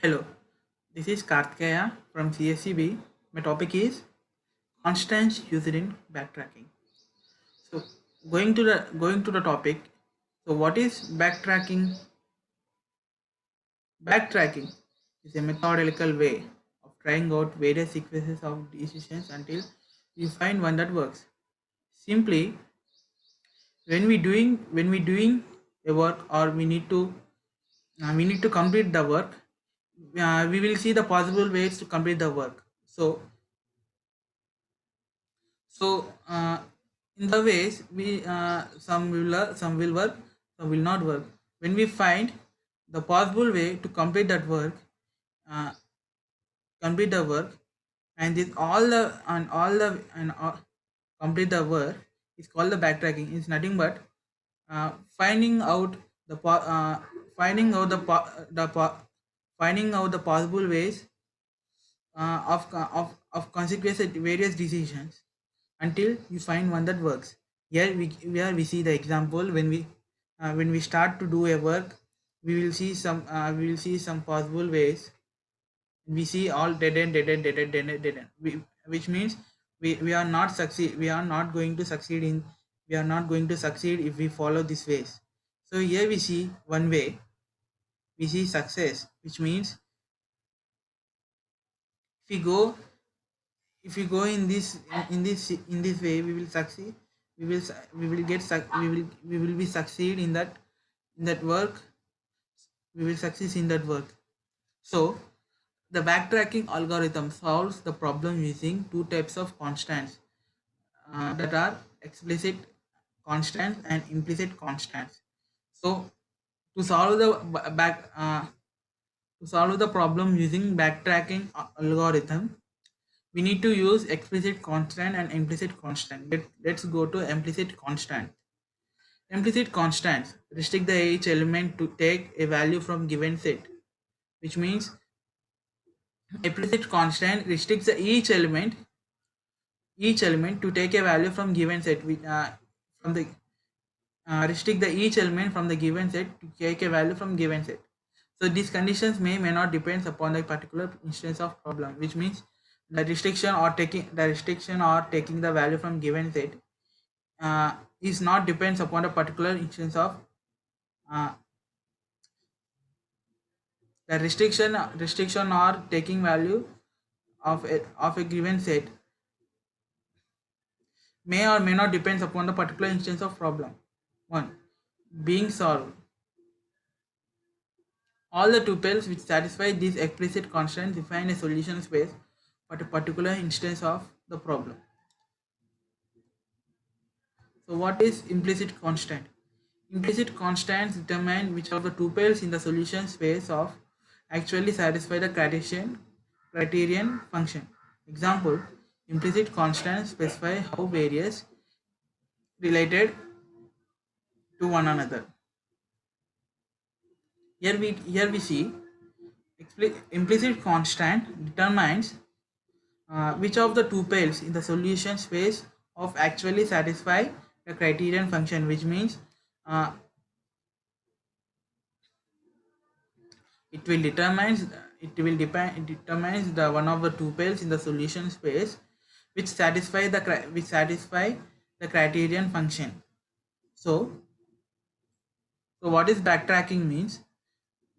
Hello, this is Karthikeya from CSCB. My topic is constants used in backtracking. So, going to the topic. So, what is backtracking? Backtracking is a methodical way of trying out various sequences of decisions until you find one that works. Simply, when we doing a work or we need to complete the work, we will see the possible ways to complete the work. So, in the ways we some will work, some will not work. When we find the possible way to complete that work, uh, complete the work, and this all complete the work is called the backtracking. It's nothing but finding out the po- finding out the finding out the possible ways of consequence at various decisions until you find one that works. Here we see the example when we start to do a work, we will see some possible ways. We see all dead end, dead end, dead end, dead end, dead end. Which means we are not succeed. We are not going to succeed in. We are not going to succeed if we follow this ways. So here we see one way. We see success, which means if we go if we go in this way, we will succeed. We will be succeed in that work. We will succeed in that work. So the backtracking algorithm solves the problem using two types of constants, that are explicit constants and implicit constants. So to solve the back to solve the problem using backtracking algorithm, we need to use explicit constant and implicit constant. Let's go to implicit constant. Implicit constants restrict the each element to take a value from given set, which means implicit constant restricts the each element to take a value from given set, from the restrict the each element from the given set to take a value from given set. So these conditions may not depend upon the particular instance of problem, which means the restriction or taking the value from given set is not depends upon a particular instance of uh, the restriction or taking value of a given set may or may not depends upon the particular instance of problem. One, being solved. All the tuples which satisfy these explicit constants define a solution space for a particular instance of the problem. So what is implicit constant? Implicit constants determine which of the tuples in the solution space of actually satisfy the criterion function. Example, implicit constants specify how various related to one another. Here we see implicit constant determines which of the tuples in the solution space of actually satisfy the criterion function, which means uh, it determines the one of the tuples in the solution space which satisfy the criterion function. So so what is backtracking means?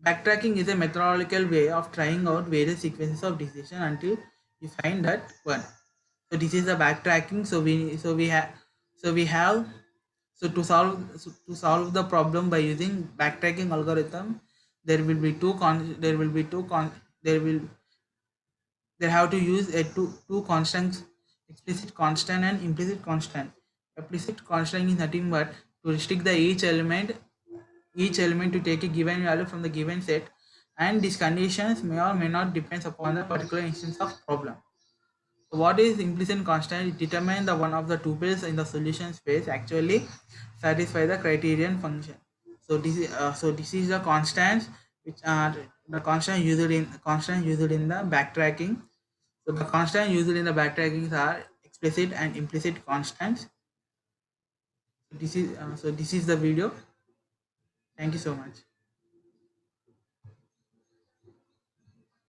Backtracking is a methodological way of trying out various sequences of decision until you find that one. So this is the backtracking. To solve the problem by using backtracking algorithm, there will be two con there will be two con there will there have to use a two constants, explicit constant and implicit constant. Implicit constant is nothing but to restrict the each element to take a given value from the given set, and these conditions may or may not depend upon the particular instance of problem. So what is implicit constant? It determines the one of the tuples in the solution space actually satisfy the criterion function. So this is the constants which are the constant used in the backtracking. So the constant used in the backtrackings are explicit and implicit constants. This is the video. Thank you so much.